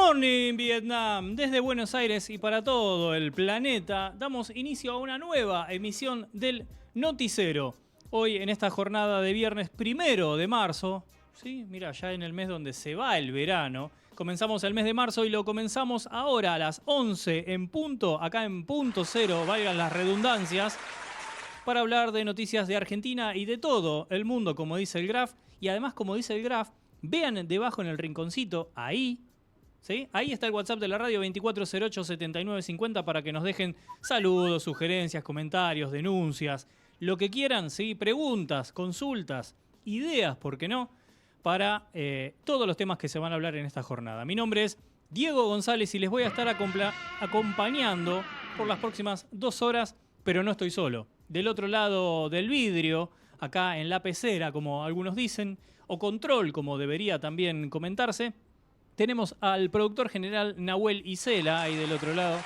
morning, Vietnam. Desde Buenos Aires y para todo el planeta, damos inicio a una nueva emisión del Noticero. Hoy, en esta jornada de viernes 1 de marzo, ¿sí? Mira, ya en el mes donde se va el verano. Comenzamos el mes de marzo y lo comenzamos ahora a las 11 en punto, acá en Punto Cero, valgan las redundancias, para hablar de noticias de Argentina y de todo el mundo, como dice el Graf. Y además, como dice el Graf, vean debajo en el rinconcito, ahí, ¿sí? Ahí está el WhatsApp de la radio 2408-7950 para que nos dejen saludos, sugerencias, comentarios, denuncias, lo que quieran, ¿sí? Preguntas, consultas, ideas, ¿por qué no? Para todos los temas que se van a hablar en esta jornada. Mi nombre es Diego González y les voy a estar acompañando por las próximas 2 horas, pero no estoy solo. Del otro lado del vidrio, acá en la pecera, como algunos dicen, o control, como debería también comentarse, tenemos al productor general Nahuel Isela, ahí del otro lado,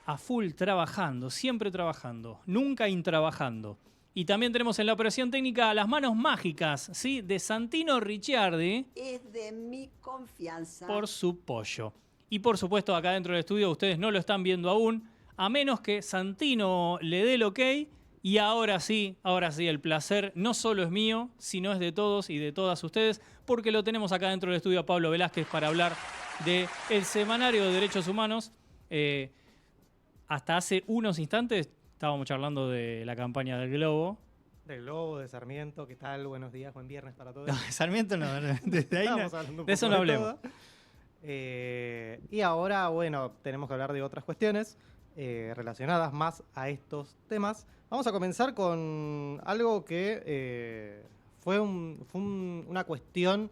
a full trabajando, siempre trabajando, nunca intrabajando. Y también tenemos en la operación técnica a las manos mágicas, ¿sí? De Santino Ricciardi. Es de mi confianza. Por su pollo. Y por supuesto, acá dentro del estudio ustedes no lo están viendo aún, a menos que Santino le dé el ok. Y ahora sí, el placer no solo es mío, sino es de todos y de todas ustedes, porque lo tenemos acá dentro del estudio a Pablo Velázquez para hablar del Semanario de Derechos Humanos. Hasta hace unos instantes estábamos charlando de la campaña del Globo. Del Globo, de Sarmiento, ¿qué tal? Buenos días, buen viernes para todos. No, Sarmiento no, desde ahí no, de eso no hablemos. Y ahora, bueno, tenemos que hablar de otras cuestiones relacionadas más a estos temas. Vamos a comenzar con algo que fue una cuestión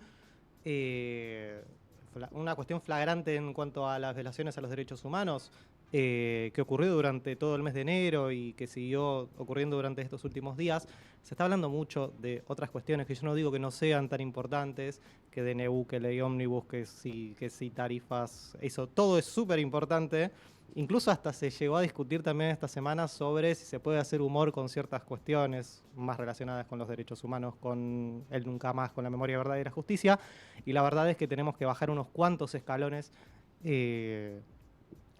flagrante en cuanto a las violaciones a los derechos humanos que ocurrió durante todo el mes de enero y que siguió ocurriendo durante estos últimos días. Se está hablando mucho de otras cuestiones que yo no digo que no sean tan importantes, que DNU, que ley ómnibus, que sí tarifas, eso todo es súper importante. Incluso hasta se llegó a discutir también esta semana sobre si se puede hacer humor con ciertas cuestiones más relacionadas con los derechos humanos, con el nunca más, con la memoria, verdad y la justicia. Y la verdad es que tenemos que bajar unos cuantos escalones en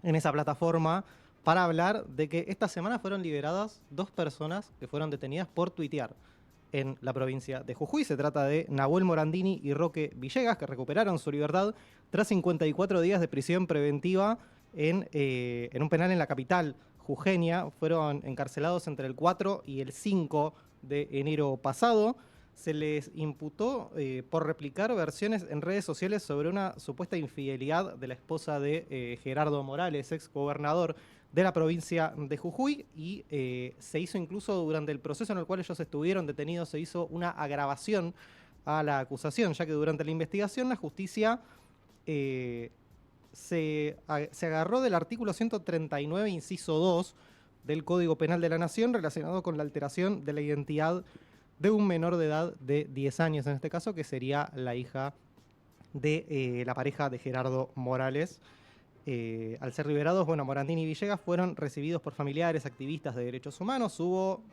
esa plataforma para hablar de que esta semana fueron liberadas 2 personas que fueron detenidas por tuitear en la provincia de Jujuy. Se trata de Nahuel Morandini y Roque Villegas, que recuperaron su libertad tras 54 días de prisión preventiva en un penal en la capital jujeña. Fueron encarcelados entre el 4 y el 5 de enero pasado. Se les imputó por replicar versiones en redes sociales sobre una supuesta infidelidad de la esposa de Gerardo Morales, ex gobernador de la provincia de Jujuy, y se hizo incluso durante el proceso en el cual ellos estuvieron detenidos, se hizo una agravación a la acusación, ya que durante la investigación la justicia se agarró del artículo 139, inciso 2 del Código Penal de la Nación relacionado con la alteración de la identidad de un menor de edad de 10 años, en este caso, que sería la hija de la pareja de Gerardo Morales. Al ser liberados, bueno, Morandini y Villegas fueron recibidos por familiares, activistas de derechos humanos. Hubo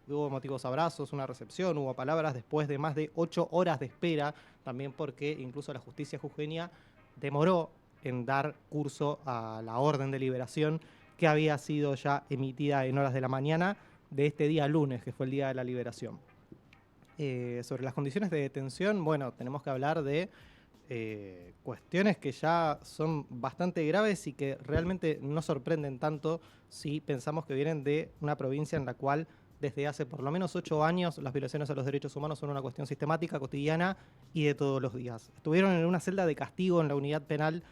emotivos abrazos, una recepción, hubo palabras después de más de 8 horas de espera, también porque incluso la justicia jujeña demoró en dar curso a la orden de liberación que había sido ya emitida en horas de la mañana de este día lunes, que fue el día de la liberación. Sobre las condiciones de detención, bueno, tenemos que hablar de cuestiones que ya son bastante graves y que realmente no sorprenden tanto si pensamos que vienen de una provincia en la cual desde hace por lo menos 8 años las violaciones a los derechos humanos son una cuestión sistemática, cotidiana y de todos los días. Estuvieron en una celda de castigo en la unidad penal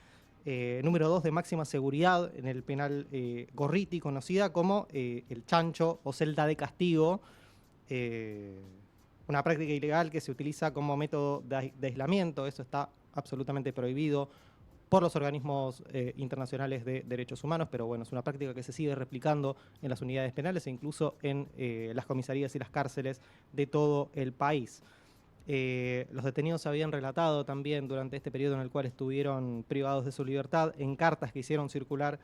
número 2 de máxima seguridad, en el penal Gorriti, conocida como el chancho o celda de castigo, una práctica ilegal que se utiliza como método de aislamiento. Eso está absolutamente prohibido por los organismos internacionales de derechos humanos, pero bueno, es una práctica que se sigue replicando en las unidades penales e incluso en las comisarías y las cárceles de todo el país. Los detenidos habían relatado también durante este periodo en el cual estuvieron privados de su libertad, en cartas que hicieron circular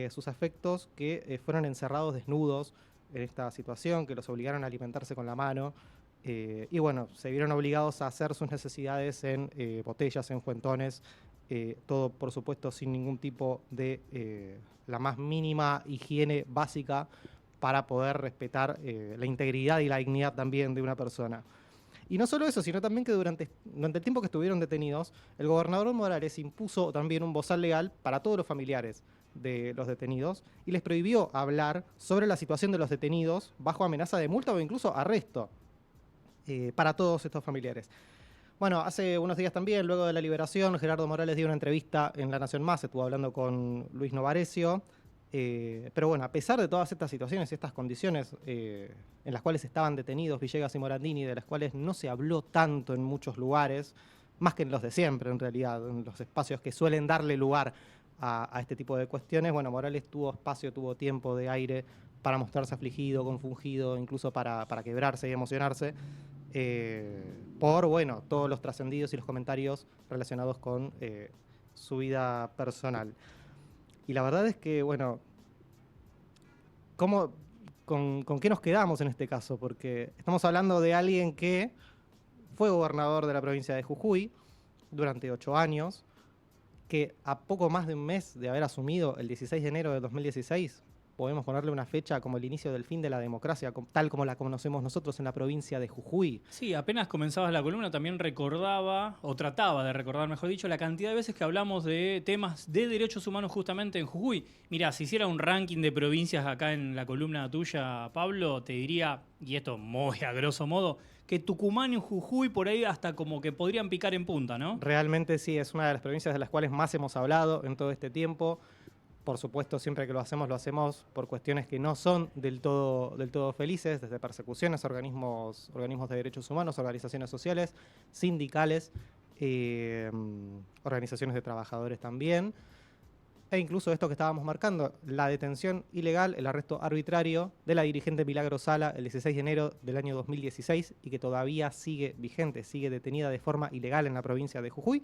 sus afectos, que fueron encerrados desnudos en esta situación, que los obligaron a alimentarse con la mano, y bueno, se vieron obligados a hacer sus necesidades en botellas, en fuentones, todo por supuesto sin ningún tipo de la más mínima higiene básica para poder respetar la integridad y la dignidad también de una persona. Y no solo eso, sino también que durante el tiempo que estuvieron detenidos, el gobernador Morales impuso también un bozal legal para todos los familiares de los detenidos y les prohibió hablar sobre la situación de los detenidos bajo amenaza de multa o incluso arresto para todos estos familiares. Bueno, hace unos días también, luego de la liberación, Gerardo Morales dio una entrevista en La Nación Más, estuvo hablando con Luis Novarecio. Pero bueno, a pesar de todas estas situaciones y estas condiciones en las cuales estaban detenidos Villegas y Morandini, de las cuales no se habló tanto en muchos lugares, más que en los de siempre en realidad, en los espacios que suelen darle lugar a este tipo de cuestiones, bueno, Morales tuvo espacio, tuvo tiempo de aire para mostrarse afligido, confundido, incluso para quebrarse y emocionarse, por, bueno, todos los trascendidos y los comentarios relacionados con su vida personal. Y la verdad es que, bueno, ¿con qué nos quedamos en este caso? Porque estamos hablando de alguien que fue gobernador de la provincia de Jujuy durante 8 años, que a poco más de un mes de haber asumido el 16 de enero de 2016, podemos ponerle una fecha como el inicio del fin de la democracia, tal como la conocemos nosotros en la provincia de Jujuy. Sí, apenas comenzabas la columna también recordaba, o trataba de recordar, mejor dicho, la cantidad de veces que hablamos de temas de derechos humanos justamente en Jujuy. Mirá, si hiciera un ranking de provincias acá en la columna tuya, Pablo, te diría, y esto muy a grosso modo, que Tucumán y Jujuy por ahí hasta como que podrían picar en punta, ¿no? Realmente sí, es una de las provincias de las cuales más hemos hablado en todo este tiempo. Por supuesto, siempre que lo hacemos por cuestiones que no son del todo felices, desde persecuciones a organismos de derechos humanos, organizaciones sociales, sindicales, organizaciones de trabajadores también, e incluso esto que estábamos marcando, la detención ilegal, el arresto arbitrario de la dirigente Milagro Sala el 16 de enero del año 2016 y que todavía sigue vigente, sigue detenida de forma ilegal en la provincia de Jujuy.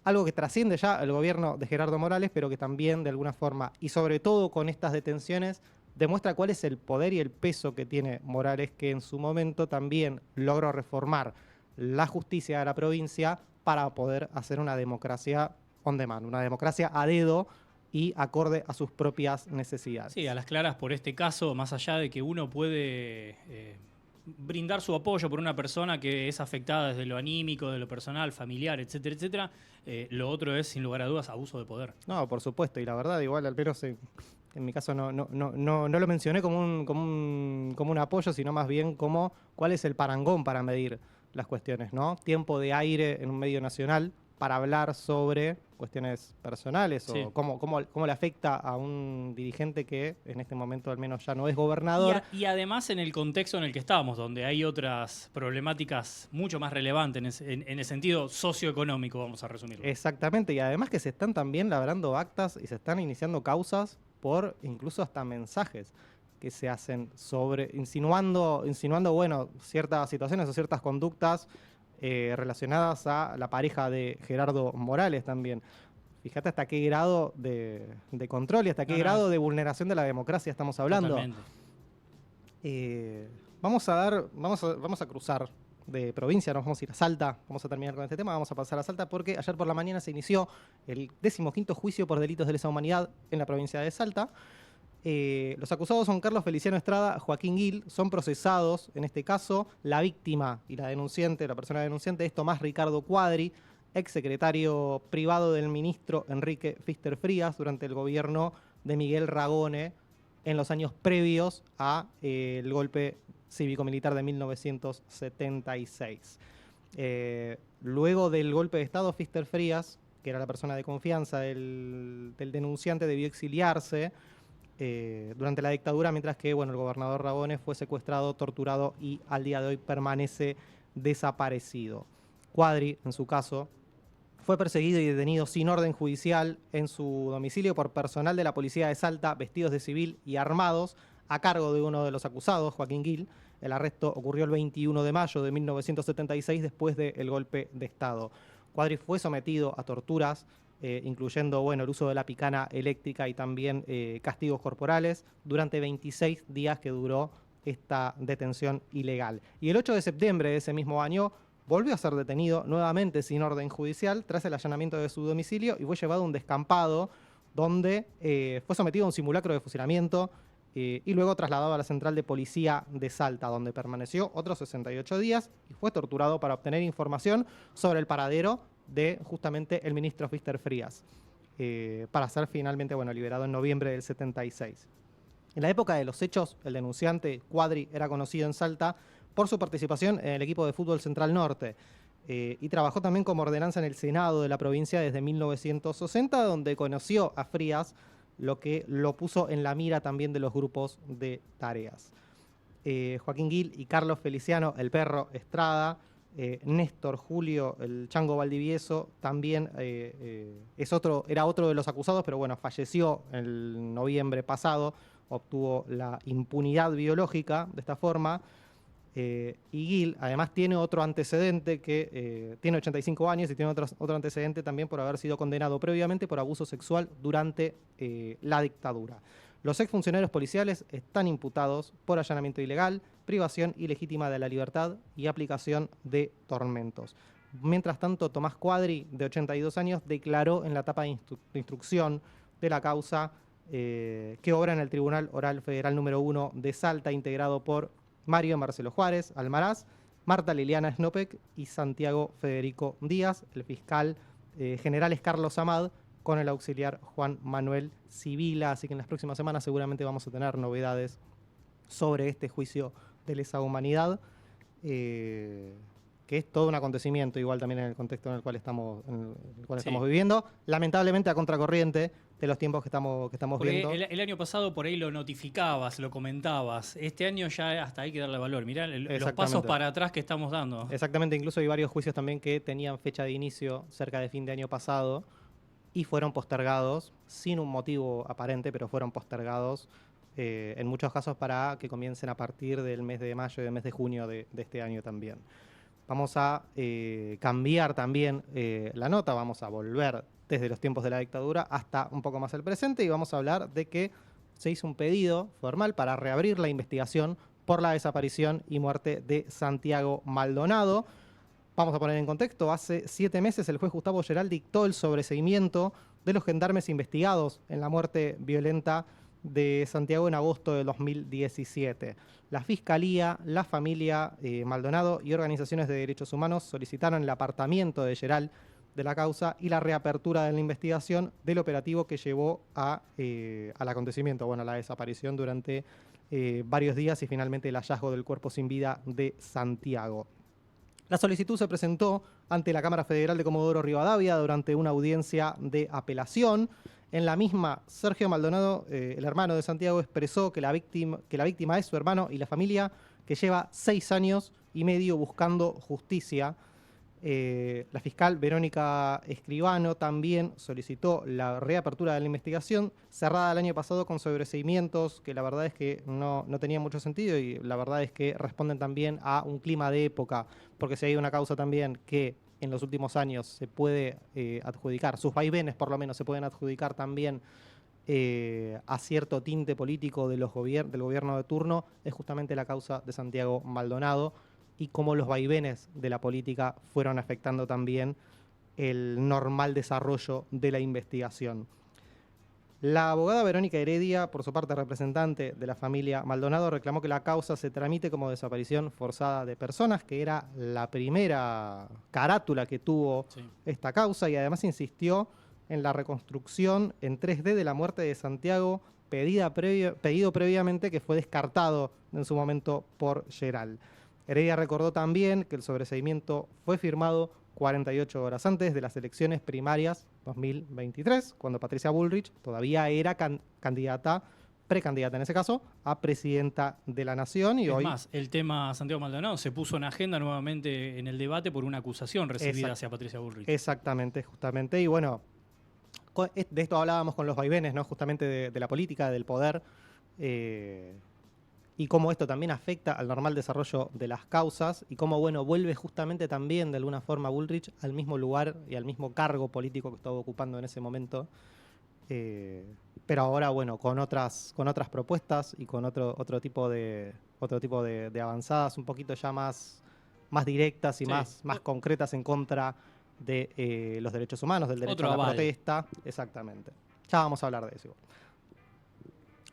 Algo que trasciende ya el gobierno de Gerardo Morales, pero que también de alguna forma, y sobre todo con estas detenciones, demuestra cuál es el poder y el peso que tiene Morales, que en su momento también logró reformar la justicia de la provincia para poder hacer una democracia on demand, una democracia a dedo y acorde a sus propias necesidades. Sí, a las claras por este caso, más allá de que uno puede brindar su apoyo por una persona que es afectada desde lo anímico, de lo personal, familiar, etcétera, etcétera, lo otro es, sin lugar a dudas, abuso de poder. No, por supuesto, y la verdad, igual, al menos en mi caso no lo mencioné como un apoyo, sino más bien como cuál es el parangón para medir las cuestiones, ¿no? Tiempo de aire en un medio nacional para hablar sobre cuestiones personales Sí. o cómo le afecta a un dirigente que en este momento al menos ya no es gobernador. Y además en el contexto en el que estamos, donde hay otras problemáticas mucho más relevantes en el sentido socioeconómico, vamos a resumirlo. Exactamente, y además que se están también labrando actas y se están iniciando causas por incluso hasta mensajes que se hacen sobre, insinuando, bueno, ciertas situaciones o ciertas conductas relacionadas a la pareja de Gerardo Morales también. Fíjate hasta qué grado de control y hasta qué grado de vulneración de la democracia estamos hablando. Totalmente. Vamos a cruzar de provincia, nos vamos a ir a Salta, vamos a terminar con este tema, vamos a pasar a Salta porque ayer por la mañana se inició el 15º juicio por delitos de lesa humanidad en la provincia de Salta. Los acusados son Carlos Feliciano Estrada, Joaquín Gil, son procesados, en este caso, la víctima y la denunciante, la persona denunciante es Tomás Ricardo Cuadri, exsecretario privado del ministro Enrique Fister Frías durante el gobierno de Miguel Ragone en los años previos al golpe cívico-militar de 1976. Luego del golpe de Estado, Fister Frías, que era la persona de confianza del denunciante, debió exiliarse durante la dictadura, mientras que el gobernador Ragone fue secuestrado, torturado y al día de hoy permanece desaparecido. Cuadri, en su caso, fue perseguido y detenido sin orden judicial en su domicilio por personal de la policía de Salta, vestidos de civil y armados, a cargo de uno de los acusados, Joaquín Gil. El arresto ocurrió el 21 de mayo de 1976, después del golpe de Estado. Cuadri fue sometido a torturas, incluyendo el uso de la picana eléctrica y también castigos corporales, durante 26 días que duró esta detención ilegal. Y el 8 de septiembre de ese mismo año volvió a ser detenido nuevamente sin orden judicial tras el allanamiento de su domicilio y fue llevado a un descampado donde fue sometido a un simulacro de fusilamiento y luego trasladado a la central de policía de Salta, donde permaneció otros 68 días y fue torturado para obtener información sobre el paradero de justamente el ministro Fister Frías, para ser finalmente liberado en noviembre del 76. En la época de los hechos, el denunciante Cuadri era conocido en Salta por su participación en el equipo de fútbol Central Norte y trabajó también como ordenanza en el Senado de la provincia desde 1960, donde conoció a Frías, lo que lo puso en la mira también de los grupos de tareas. Joaquín Gil y Carlos Feliciano, el perro Estrada, Néstor Julio, el Chango Valdivieso, también era otro de los acusados, pero bueno, falleció en noviembre pasado, obtuvo la impunidad biológica de esta forma. Y Gil además tiene otro antecedente que tiene 85 años y tiene otro antecedente también por haber sido condenado previamente por abuso sexual durante la dictadura. Los exfuncionarios policiales están imputados por allanamiento ilegal, privación ilegítima de la libertad y aplicación de tormentos. Mientras tanto, Tomás Cuadri, de 82 años, declaró en la etapa de instrucción de la causa que obra en el Tribunal Oral Federal número 1 de Salta, integrado por Mario Marcelo Juárez Almaraz, Marta Liliana Snopek y Santiago Federico Díaz. El fiscal general es Carlos Amad, con el auxiliar Juan Manuel Sibila. Así que en las próximas semanas seguramente vamos a tener novedades sobre este juicio de lesa humanidad, que es todo un acontecimiento, igual también en el contexto en el cual estamos viviendo. Lamentablemente a contracorriente de los tiempos que estamos viendo. El año pasado por ahí lo notificabas, lo comentabas. Este año ya hasta hay que darle valor. Mirá los pasos para atrás que estamos dando. Exactamente, incluso hay varios juicios también que tenían fecha de inicio cerca de fin de año pasado y fueron postergados sin un motivo aparente, pero fueron postergados en muchos casos para que comiencen a partir del mes de mayo y del mes de junio de este año también. Vamos a cambiar también la nota, vamos a volver desde los tiempos de la dictadura hasta un poco más el presente y vamos a hablar de que se hizo un pedido formal para reabrir la investigación por la desaparición y muerte de Santiago Maldonado. Vamos a poner en contexto, hace 7 meses el juez Gustavo Geral dictó el sobreseimiento de los gendarmes investigados en la muerte violenta de Santiago en agosto de 2017. La Fiscalía, la familia Maldonado y organizaciones de derechos humanos solicitaron el apartamiento de Geral de la causa y la reapertura de la investigación del operativo que llevó al acontecimiento, a la desaparición durante varios días y finalmente el hallazgo del cuerpo sin vida de Santiago. La solicitud se presentó ante la Cámara Federal de Comodoro Rivadavia durante una audiencia de apelación. En la misma, Sergio Maldonado, el hermano de Santiago, expresó que la víctima es su hermano y la familia, que lleva 6 años y medio buscando justicia. La fiscal Verónica Escribano también solicitó la reapertura de la investigación, cerrada el año pasado con sobreseimientos que la verdad es que no tenían mucho sentido y la verdad es que responden también a un clima de época, porque si hay una causa también que en los últimos años se puede adjudicar, sus vaivenes por lo menos se pueden adjudicar también a cierto tinte político del gobierno de turno, es justamente la causa de Santiago Maldonado y cómo los vaivenes de la política fueron afectando también el normal desarrollo de la investigación. La abogada Verónica Heredia, por su parte representante de la familia Maldonado, reclamó que la causa se tramite como desaparición forzada de personas, que era la primera carátula que tuvo esta causa, y además insistió en la reconstrucción en 3D de la muerte de Santiago, pedido previamente, que fue descartado en su momento por Geral. Heredia recordó también que el sobreseimiento fue firmado 48 horas antes de las elecciones primarias 2023, cuando Patricia Bullrich todavía era precandidata en ese caso, a presidenta de la Nación. Y hoy, más, el tema Santiago Maldonado se puso en agenda nuevamente en el debate por una acusación recibida hacia Patricia Bullrich. Exactamente, justamente. Y bueno, de esto hablábamos con los vaivenes, ¿no? Justamente de la política, del poder, y cómo esto también afecta al normal desarrollo de las causas y cómo, vuelve justamente también de alguna forma Bullrich al mismo lugar y al mismo cargo político que estaba ocupando en ese momento, pero ahora, con otras propuestas y con otro tipo de avanzadas un poquito ya más más directas y Sí. más concretas en contra de los derechos humanos, del derecho Otro a la aval. protesta. Exactamente. Ya vamos a hablar de eso igual.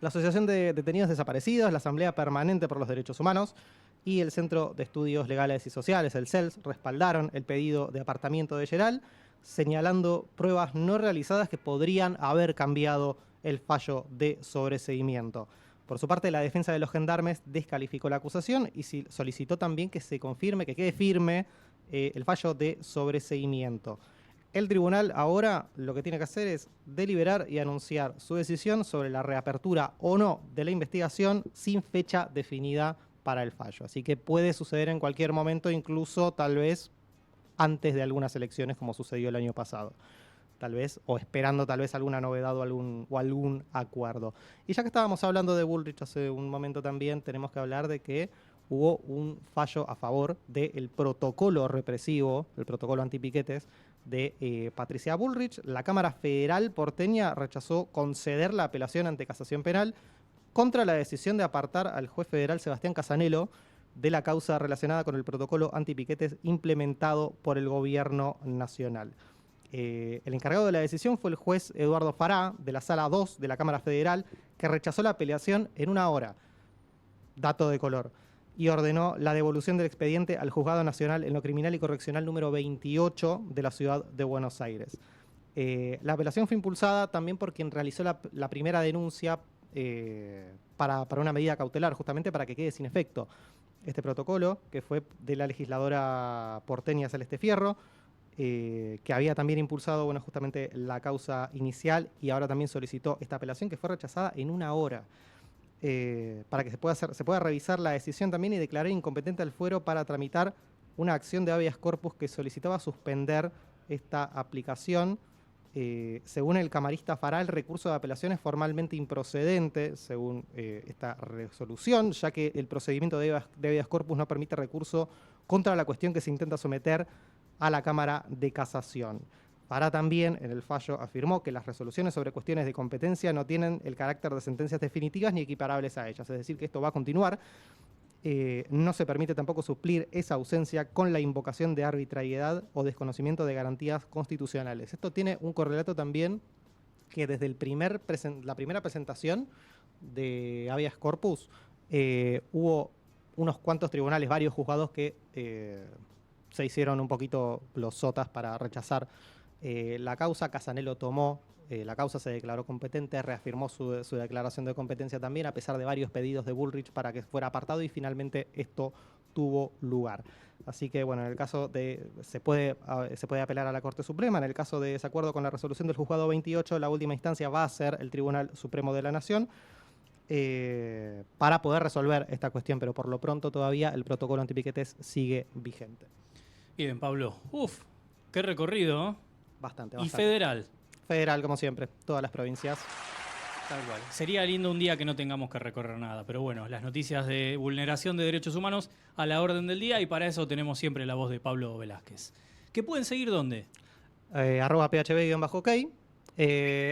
La Asociación de Detenidos Desaparecidos, la Asamblea Permanente por los Derechos Humanos y el Centro de Estudios Legales y Sociales, el CELS, respaldaron el pedido de apartamiento de Geral, señalando pruebas no realizadas que podrían haber cambiado el fallo de sobreseimiento. Por su parte, la defensa de los gendarmes descalificó la acusación y solicitó también que se confirme, que quede firme el fallo de sobreseimiento. El tribunal ahora lo que tiene que hacer es deliberar y anunciar su decisión sobre la reapertura o no de la investigación sin fecha definida para el fallo. Así que puede suceder en cualquier momento, incluso tal vez antes de algunas elecciones como sucedió el año pasado. Tal vez, o esperando tal vez alguna novedad o algún acuerdo. Y ya que estábamos hablando de Bullrich hace un momento también, tenemos que hablar de que hubo un fallo a favor del protocolo represivo, el protocolo antipiquetes de Patricia Bullrich. La Cámara Federal porteña rechazó conceder la apelación ante casación penal contra la decisión de apartar al juez federal Sebastián Casanelo de la causa relacionada con el protocolo antipiquetes implementado por el gobierno nacional. El encargado de la decisión fue el juez Eduardo Fará, de la Sala 2 de la Cámara Federal, que rechazó la apelación en 1 hora, dato de color, y ordenó la devolución del expediente al Juzgado Nacional en lo Criminal y Correccional número 28 de la Ciudad de Buenos Aires. La apelación fue impulsada también por quien realizó la primera denuncia para una medida cautelar, justamente para que quede sin efecto este protocolo, que fue de la legisladora porteña Celeste Fierro, que había también impulsado justamente la causa inicial y ahora también solicitó esta apelación que fue rechazada en 1 hora. Para que se pueda revisar la decisión también y declarar incompetente al fuero para tramitar una acción de habeas corpus que solicitaba suspender esta aplicación. Según el camarista Fará, el recurso de apelación es formalmente improcedente, según esta resolución, ya que el procedimiento de habeas corpus no permite recurso contra la cuestión que se intenta someter a la Cámara de Casación. Fará también, en el fallo, afirmó que las resoluciones sobre cuestiones de competencia no tienen el carácter de sentencias definitivas ni equiparables a ellas, es decir, que esto va a continuar. No se permite tampoco suplir esa ausencia con la invocación de arbitrariedad o desconocimiento de garantías constitucionales. Esto tiene un correlato también que desde la primera presentación de habeas corpus hubo unos cuantos tribunales, varios juzgados que se hicieron un poquito los sotas para rechazar la causa. Casanelo tomó la causa, se declaró competente, reafirmó su declaración de competencia también, a pesar de varios pedidos de Bullrich para que fuera apartado, y finalmente esto tuvo lugar. Así que, bueno, en el caso de se puede apelar a la Corte Suprema. En el caso de desacuerdo con la resolución del Juzgado 28, la última instancia va a ser el Tribunal Supremo de la Nación para poder resolver esta cuestión, pero por lo pronto todavía el protocolo antipiquetes sigue vigente. Bien, Pablo. Uf, qué recorrido, ¿no? Bastante. Y federal. Federal, como siempre, todas las provincias. Tal cual. Sería lindo un día que no tengamos que recorrer nada, pero bueno, las noticias de vulneración de derechos humanos a la orden del día, y para eso tenemos siempre la voz de Pablo Velázquez. ¿Que pueden seguir dónde? @phb_ok.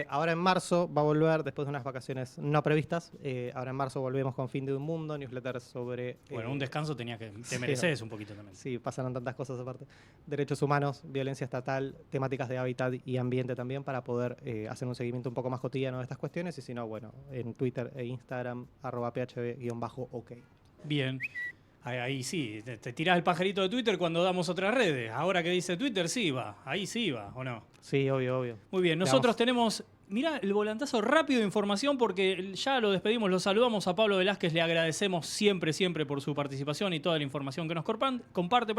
Ahora en marzo va a volver, después de unas vacaciones no previstas, ahora en marzo volvemos con Fin de un Mundo, newsletters sobre... Bueno, un descanso te mereces un poquito también. Sí, pasaron tantas cosas aparte. Derechos humanos, violencia estatal, temáticas de hábitat y ambiente también, para poder hacer un seguimiento un poco más cotidiano de estas cuestiones, y si no, bueno, en Twitter e Instagram, @phb_ok. Bien. Ahí sí, te tirás el pajarito de Twitter cuando damos otras redes. Ahora que dice Twitter, sí va. Ahí sí va, ¿o no? Sí, obvio. Muy bien, nosotros tenemos... Mirá, el volantazo rápido de información, porque ya lo despedimos, lo saludamos a Pablo Velázquez, le agradecemos siempre por su participación y toda la información que nos comparte.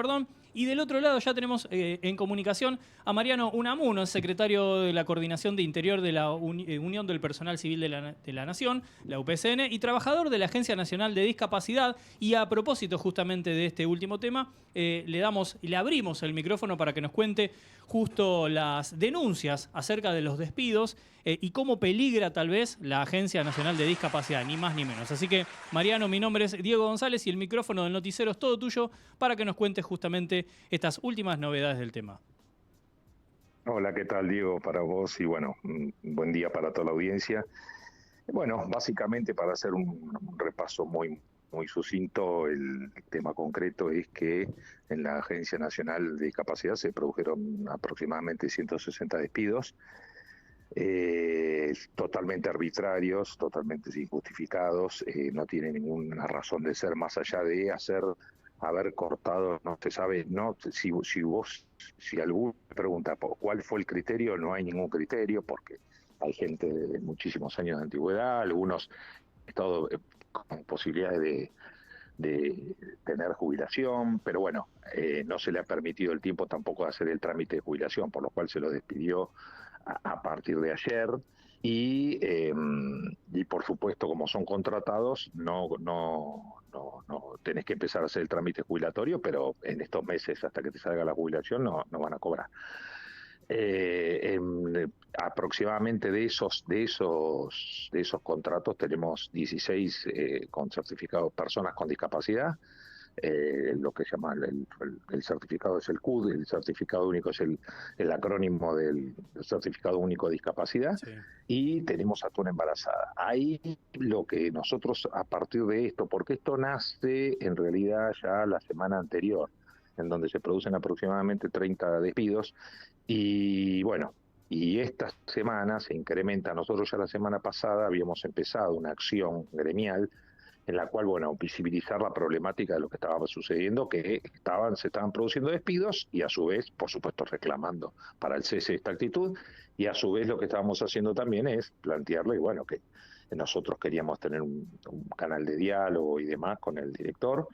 Y del otro lado ya tenemos en comunicación a Mariano Unamuno, secretario de la Coordinación de Interior de la Unión del Personal Civil de la Nación, la UPCN, y trabajador de la Agencia Nacional de Discapacidad. Y a propósito justamente de este último tema, le abrimos el micrófono para que nos cuente justo las denuncias acerca de los despidos y cómo peligra tal vez la Agencia Nacional de Discapacidad, ni más ni menos. Así que, Mariano, mi nombre es Diego González y el micrófono del noticiero es todo tuyo para que nos cuentes justamente estas últimas novedades del tema. Hola, ¿qué tal, Diego? Para vos y bueno, buen día para toda la audiencia. Bueno, básicamente para hacer un repaso muy muy sucinto, el tema concreto es que en la Agencia Nacional de Discapacidad se produjeron aproximadamente 160 despidos, totalmente arbitrarios, totalmente injustificados, no tiene ninguna razón de ser más allá de haber cortado, no se sabe, no, si alguno pregunta cuál fue el criterio, no hay ningún criterio, porque hay gente de muchísimos años de antigüedad, algunos estado con posibilidades de tener jubilación, pero bueno, no se le ha permitido el tiempo tampoco de hacer el trámite de jubilación, por lo cual se lo despidió a partir de ayer. Y por supuesto, como son contratados, no tenés que empezar a hacer el trámite jubilatorio, pero en estos meses, hasta que te salga la jubilación, no van a cobrar. Aproximadamente de esos contratos tenemos 16 con certificados, personas con discapacidad. Lo que se llama el certificado es el CUD, el certificado único es el acrónimo del certificado único de discapacidad, Sí. y tenemos a una embarazada. Ahí lo que nosotros, a partir de esto, porque esto nace en realidad ya la semana anterior, en donde se producen aproximadamente 30 despidos, y bueno, y esta semana se incrementa. Nosotros ya la semana pasada habíamos empezado una acción gremial en la cual, bueno, visibilizar la problemática de lo que estaba sucediendo, que se estaban produciendo despidos y a su vez, por supuesto, reclamando para el cese de esta actitud, y a su vez lo que estábamos haciendo también es plantearle, bueno, que nosotros queríamos tener un canal de diálogo y demás con el director.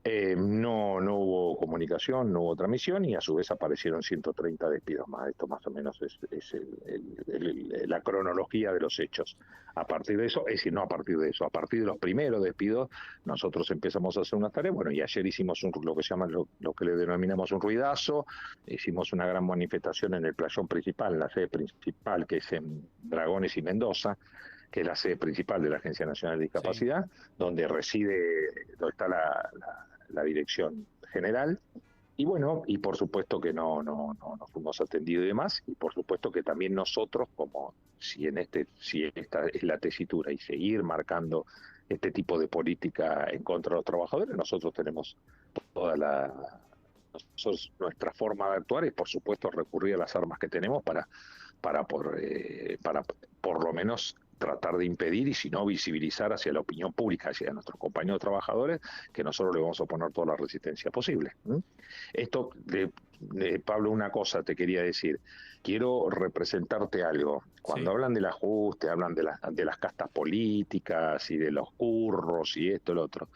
No hubo comunicación, no hubo transmisión, y a su vez aparecieron 130 despidos más. Esto más o menos es la cronología de los hechos. A partir de eso, es decir, no a partir de eso, a partir de los primeros despidos, nosotros empezamos a hacer una tarea. Bueno, y ayer hicimos lo que se llama, lo que le denominamos un ruidazo. Hicimos una gran manifestación en el playón principal, en la sede principal, que es en Dragones y Mendoza, que es la sede principal de la Agencia Nacional de Discapacidad, sí, donde está la dirección general. Y bueno, y por supuesto que no fuimos atendidos y demás, y por supuesto que también nosotros, como si esta es la tesitura y seguir marcando este tipo de política en contra de los trabajadores, nosotros tenemos nuestra forma de actuar es, por supuesto, recurrir a las armas que tenemos para por lo menos tratar de impedir, y si no, visibilizar hacia la opinión pública, hacia nuestros compañeros trabajadores, que nosotros le vamos a oponer toda la resistencia posible. Esto, Pablo, una cosa te quería decir. Quiero representarte algo. Cuando hablan del ajuste, hablan de las castas políticas y de los curros y esto y lo otro.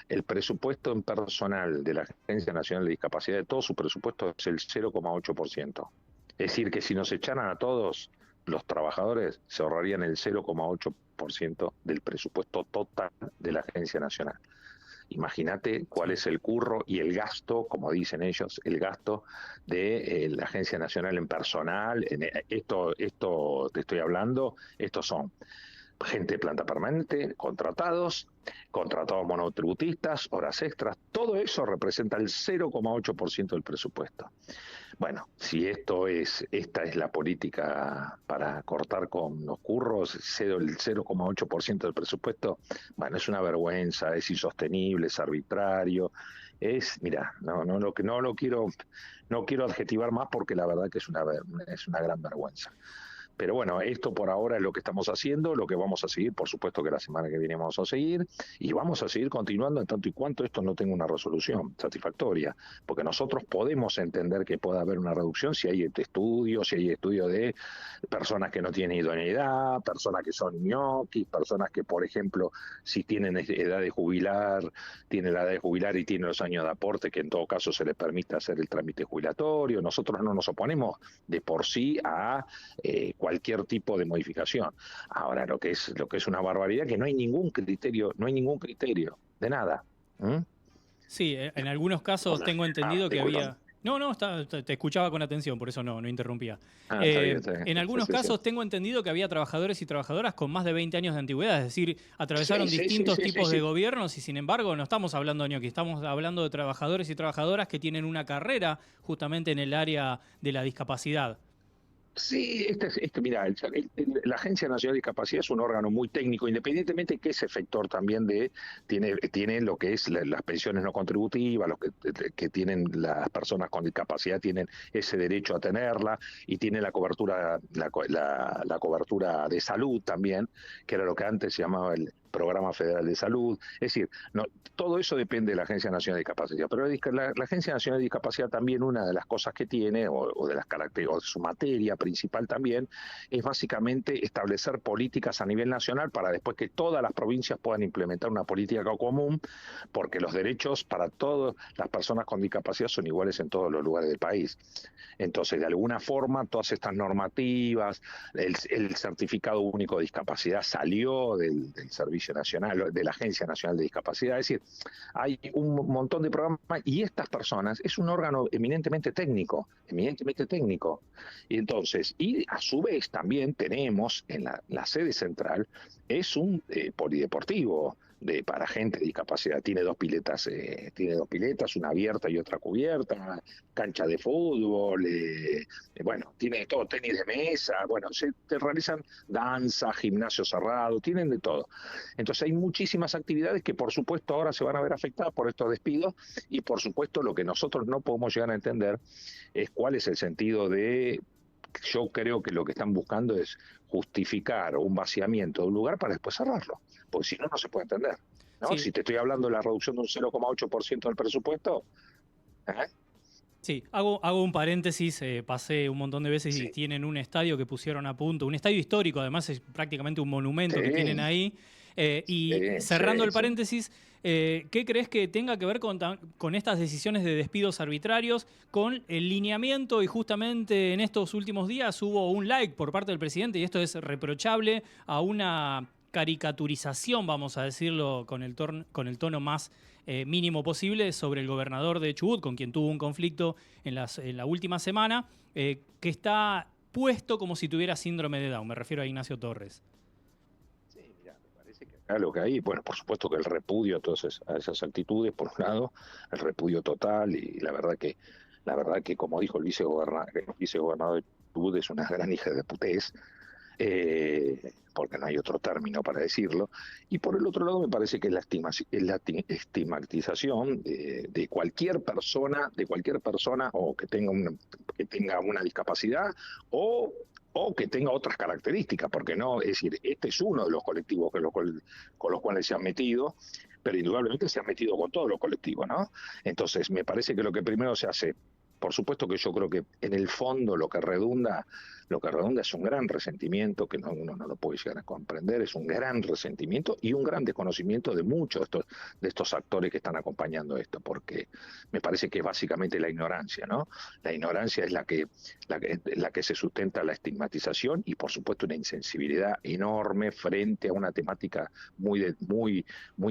El presupuesto en personal de la Agencia Nacional de Discapacidad, de todo su presupuesto, es el 0,8%. Es decir, que si nos echaran a todos, los trabajadores se ahorrarían el 0,8% del presupuesto total de la Agencia Nacional. Imagínate cuál es el curro y el gasto, como dicen ellos, el gasto de la Agencia Nacional en personal. Esto te estoy hablando, estos son gente de planta permanente, contratados monotributistas, horas extras, todo eso representa el 0,8% del presupuesto. Bueno, si esta es la política para cortar con los curros, el 0,8% del presupuesto, bueno, es una vergüenza, es insostenible, es arbitrario, mira, no quiero adjetivar más, porque la verdad que es una gran vergüenza. Pero bueno, esto por ahora es lo que estamos haciendo, lo que vamos a seguir, por supuesto que la semana que viene vamos a seguir, y vamos a seguir continuando en tanto y cuanto esto no tenga una resolución satisfactoria, porque nosotros podemos entender que pueda haber una reducción si hay estudios de personas que no tienen idoneidad, personas que son ñoquis, personas que, por ejemplo, si tienen edad de jubilar, tienen la edad de jubilar y tienen los años de aporte, que en todo caso se les permite hacer el trámite jubilatorio. Nosotros no nos oponemos de por sí a cualquier tipo de modificación. Ahora, lo que es una barbaridad, que no hay ningún criterio de nada. Sí, en algunos casos tengo entendido que había... No, te escuchaba con atención, por eso no interrumpía. Está bien. En algunos casos tengo entendido que había trabajadores y trabajadoras con más de 20 años de antigüedad, es decir, atravesaron distintos tipos de gobiernos, y sin embargo no estamos hablando de ñoquis, estamos hablando de trabajadores y trabajadoras que tienen una carrera justamente en el área de la discapacidad. Sí, mira, la Agencia Nacional de Discapacidad es un órgano muy técnico, independientemente que es efector también tiene lo que es las pensiones no contributivas, que tienen las personas con discapacidad tienen ese derecho a tenerla, y tiene la cobertura, la cobertura de salud también, que era lo que antes se llamaba el Programa Federal de Salud. Es decir, no, todo eso depende de la Agencia Nacional de Discapacidad, pero la Agencia Nacional de Discapacidad también, una de las cosas que tiene, o de las características, o de su materia principal también, es básicamente establecer políticas a nivel nacional para después que todas las provincias puedan implementar una política común, porque los derechos para todas las personas con discapacidad son iguales en todos los lugares del país. Entonces, de alguna forma, todas estas normativas, el certificado único de discapacidad salió del Servicio Nacional, de la Agencia Nacional de Discapacidad. Es decir, hay un montón de programas, y estas personas es un órgano eminentemente técnico, eminentemente técnico. Y entonces, y a su vez también tenemos en la sede central, es un polideportivo para gente de discapacidad. Tiene dos piletas, una abierta y otra cubierta, cancha de fútbol, bueno, tiene todo, tenis de mesa, bueno, te realizan danza, gimnasio cerrado, tienen de todo. Entonces hay muchísimas actividades que por supuesto ahora se van a ver afectadas por estos despidos, y por supuesto lo que nosotros no podemos llegar a entender es cuál es el sentido de... Yo creo que lo que están buscando es justificar un vaciamiento de un lugar para después cerrarlo, porque si no, no se puede entender, ¿no? Sí. Si te estoy hablando de la reducción de un 0,8% del presupuesto, ¿eh? Sí, hago un paréntesis, pasé un montón de veces y Sí, tienen un estadio que pusieron a punto, un estadio histórico, además es prácticamente un monumento que tienen sí, ahí. Y sí, cerrando sí, el sí. paréntesis, ¿qué crees que tenga que ver con estas decisiones de despidos arbitrarios, con el lineamiento? Y justamente en estos últimos días hubo un like por parte del presidente, y esto es reprochable, a una caricaturización, vamos a decirlo con el tono más mínimo posible, sobre el gobernador de Chubut, con quien tuvo un conflicto en la última semana, que está puesto como si tuviera síndrome de Down. Me refiero a Ignacio Torres. Sí, mira, me parece que acá lo que hay, bueno, por supuesto que el repudio a esas actitudes, por un lado, el repudio total, y la verdad que como dijo el vicegobernador de Chubut, es una gran hija de putés, porque no hay otro término para decirlo. Y por el otro lado, me parece que es la estigmatización de cualquier persona, o que tenga una discapacidad, o que tenga otras características, porque no, es decir, este es uno de los colectivos con los cuales se han metido, pero indudablemente se han metido con todos los colectivos, ¿no? Entonces, me parece que lo que primero se hace, por supuesto que yo creo que en el fondo lo que redunda es un gran resentimiento, que uno no lo puede llegar a comprender, es un gran resentimiento y un gran desconocimiento de muchos de estos actores que están acompañando esto, porque me parece que es básicamente la ignorancia, ¿no? La ignorancia es la que se sustenta la estigmatización, y por supuesto una insensibilidad enorme frente a una temática muy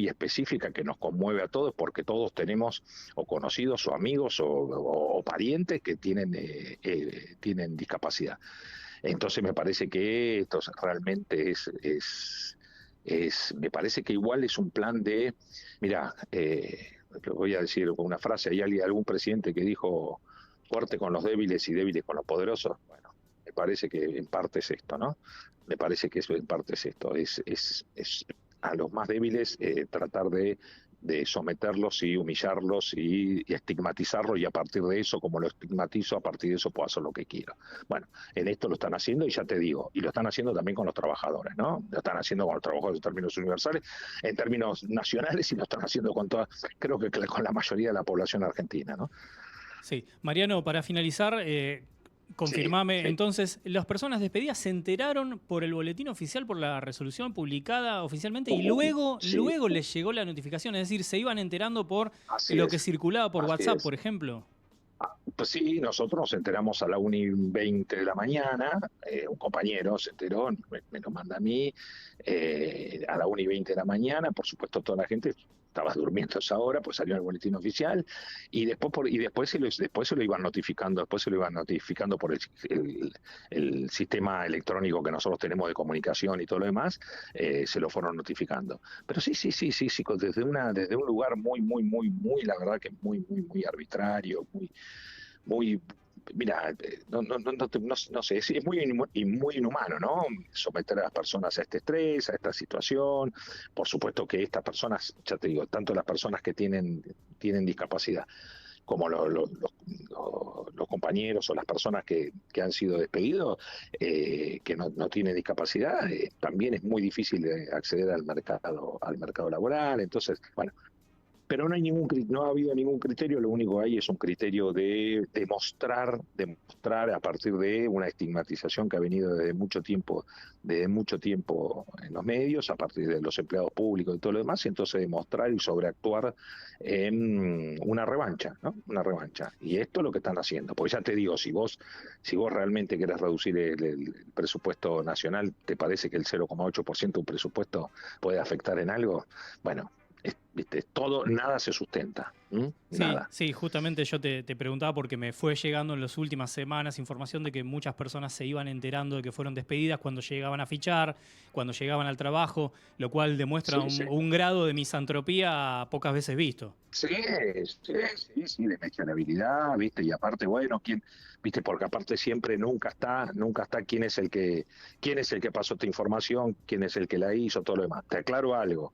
específica que nos conmueve a todos, porque todos tenemos o conocidos o amigos o parientes que tienen discapacidad. Entonces me parece que esto realmente me parece que igual es un plan de, mira, lo voy a decir con una frase, algún presidente que dijo fuerte con los débiles y débiles con los poderosos. Bueno, me parece que en parte es esto, ¿no? Me parece que eso en parte es esto, es a los más débiles tratar de someterlos y humillarlos y estigmatizarlos, y a partir de eso, como lo estigmatizo, a partir de eso puedo hacer lo que quiero. Bueno, en esto lo están haciendo, y ya te digo, y lo están haciendo también con los trabajadores, ¿no? Lo están haciendo con los trabajadores en términos universales, en términos nacionales, y lo están haciendo creo que con la mayoría de la población argentina, ¿no? Sí. Mariano, para finalizar, Sí, confirmame, sí. entonces, ¿las personas despedidas se enteraron por el boletín oficial, por la resolución publicada oficialmente, y luego, Sí, luego les llegó la notificación? Es decir, ¿se iban enterando por así lo que es, circulaba por así WhatsApp, es. por ejemplo? Pues sí, nosotros nos enteramos a la 1:20 de la mañana, un compañero se enteró, me lo manda a mí, a la 1:20 de la mañana. Por supuesto toda la gente estaba durmiendo a esa hora, pues salió en el boletín oficial, y después se lo iban notificando, por el sistema electrónico que nosotros tenemos de comunicación y todo lo demás, se lo fueron notificando. Pero sí, sí, sí, sí, sí, desde un lugar muy, muy, muy, muy, la verdad que muy, muy, muy arbitrario, muy, mira, no sé, es muy inhumano, ¿no? Someter a las personas a este estrés, a esta situación. Por supuesto que estas personas, ya te digo, tanto las personas que tienen discapacidad como los compañeros o las personas que han sido despedidos, que no tienen discapacidad, también es muy difícil acceder al mercado laboral. Entonces, bueno, pero no ha habido ningún criterio, lo único que hay es un criterio de demostrar a partir de una estigmatización que ha venido desde mucho tiempo en los medios, a partir de los empleados públicos y todo lo demás, y entonces demostrar y sobreactuar en una revancha, ¿no? Una revancha. Y esto es lo que están haciendo, porque ya te digo, si vos realmente querés reducir el presupuesto nacional, ¿te parece que el 0,8% de un presupuesto puede afectar en algo? Bueno, todo, nada se sustenta. Nada. Sí, justamente yo te preguntaba porque me fue llegando en las últimas semanas información de que muchas personas se iban enterando de que fueron despedidas cuando llegaban a fichar, cuando llegaban al trabajo, lo cual demuestra un grado de misantropía pocas veces visto. Sí, de mezclabilidad, ¿viste? Y aparte, bueno, ¿viste? Porque aparte siempre nunca está quién es el que pasó esta información, quién es el que la hizo, todo lo demás. Te aclaro algo.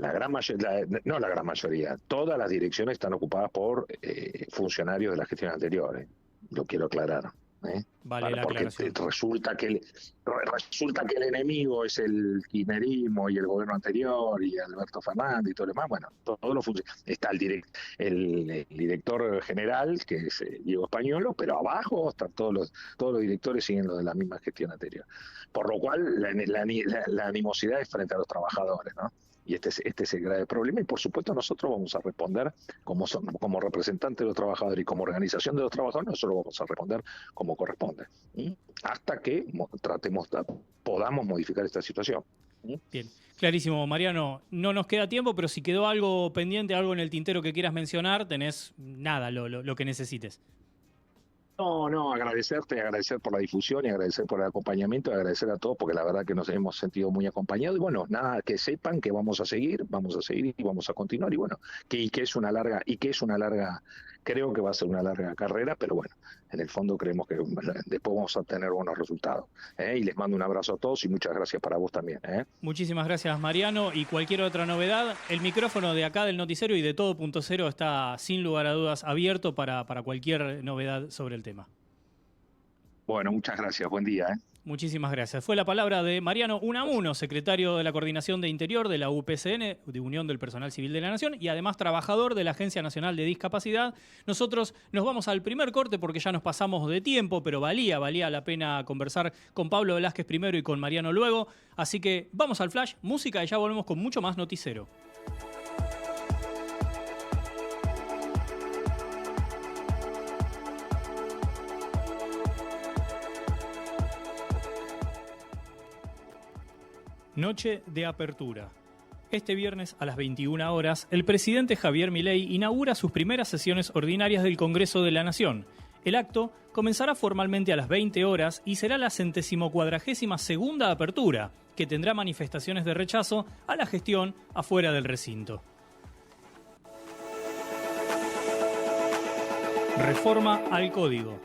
La gran mayoría, todas las direcciones están ocupadas por funcionarios de la gestión anterior. Lo quiero aclarar. Vale, la porque aclaración. resulta que el enemigo es el kirchnerismo y el gobierno anterior y Alberto Fernández y todo lo demás. Bueno, todo lo funciona. Está el director general, que es Diego Españolo, pero abajo están todos los directores siguiendo de la misma gestión anterior. Por lo cual la animosidad es frente a los trabajadores, ¿no? Y este es el grave problema, y por supuesto nosotros vamos a responder como representantes de los trabajadores y como organización de los trabajadores, nosotros vamos a responder como corresponde, hasta que podamos modificar esta situación. Bien, clarísimo, Mariano. No nos queda tiempo, pero si quedó algo pendiente, algo en el tintero que quieras mencionar, tenés lo que necesites. No, agradecer por la difusión y agradecer por el acompañamiento, agradecer a todos porque la verdad que nos hemos sentido muy acompañados y bueno, nada, que sepan que vamos a seguir y vamos a continuar y bueno, que es una larga, creo que va a ser una larga carrera, pero bueno, en el fondo creemos que después vamos a tener buenos resultados. Y les mando un abrazo a todos y muchas gracias para vos también. Muchísimas gracias, Mariano, y cualquier otra novedad, el micrófono de acá del Noticiero y de Todo.0 está sin lugar a dudas abierto para cualquier novedad sobre el tema. Bueno, muchas gracias, buen día. Muchísimas gracias. Fue la palabra de Mariano Unamuno, secretario de la Coordinación de Interior de la UPCN, de Unión del Personal Civil de la Nación, y además trabajador de la Agencia Nacional de Discapacidad. Nosotros nos vamos al primer corte porque ya nos pasamos de tiempo, pero valía la pena conversar con Pablo Velázquez primero y con Mariano luego. Así que vamos al flash, música y ya volvemos con mucho más Noticiero. Noche de apertura. Este viernes a las 21 horas, el presidente Javier Milei inaugura sus primeras sesiones ordinarias del Congreso de la Nación. El acto comenzará formalmente a las 20 horas y será la 142ª apertura, que tendrá manifestaciones de rechazo a la gestión afuera del recinto. Reforma al Código.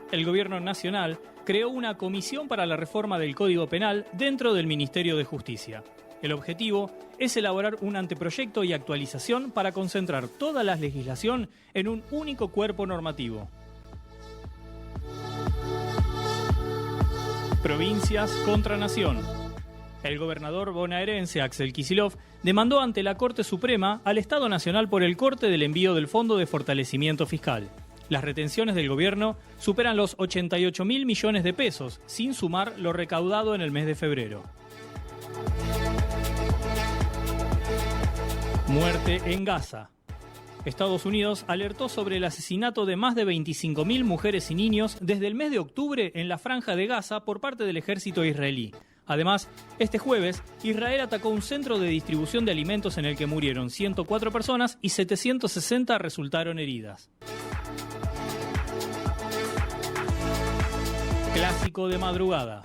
El Gobierno Nacional creó una comisión para la reforma del Código Penal dentro del Ministerio de Justicia. El objetivo es elaborar un anteproyecto y actualización para concentrar toda la legislación en un único cuerpo normativo. Provincias contra Nación. El gobernador bonaerense Axel Kicillof demandó ante la Corte Suprema al Estado Nacional por el corte del envío del Fondo de Fortalecimiento Fiscal. Las retenciones del gobierno superan los 88.000 millones de pesos, sin sumar lo recaudado en el mes de febrero. Muerte en Gaza. Estados Unidos alertó sobre el asesinato de más de 25.000 mujeres y niños desde el mes de octubre en la Franja de Gaza por parte del ejército israelí. Además, este jueves, Israel atacó un centro de distribución de alimentos en el que murieron 104 personas y 760 resultaron heridas. Clásico de madrugada.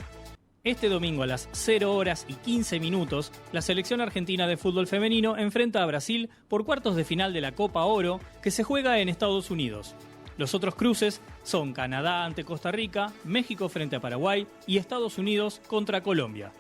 Este domingo a las 0 horas y 15 minutos, la selección argentina de fútbol femenino enfrenta a Brasil por cuartos de final de la Copa Oro que se juega en Estados Unidos. Los otros cruces son Canadá ante Costa Rica, México frente a Paraguay y Estados Unidos contra Colombia.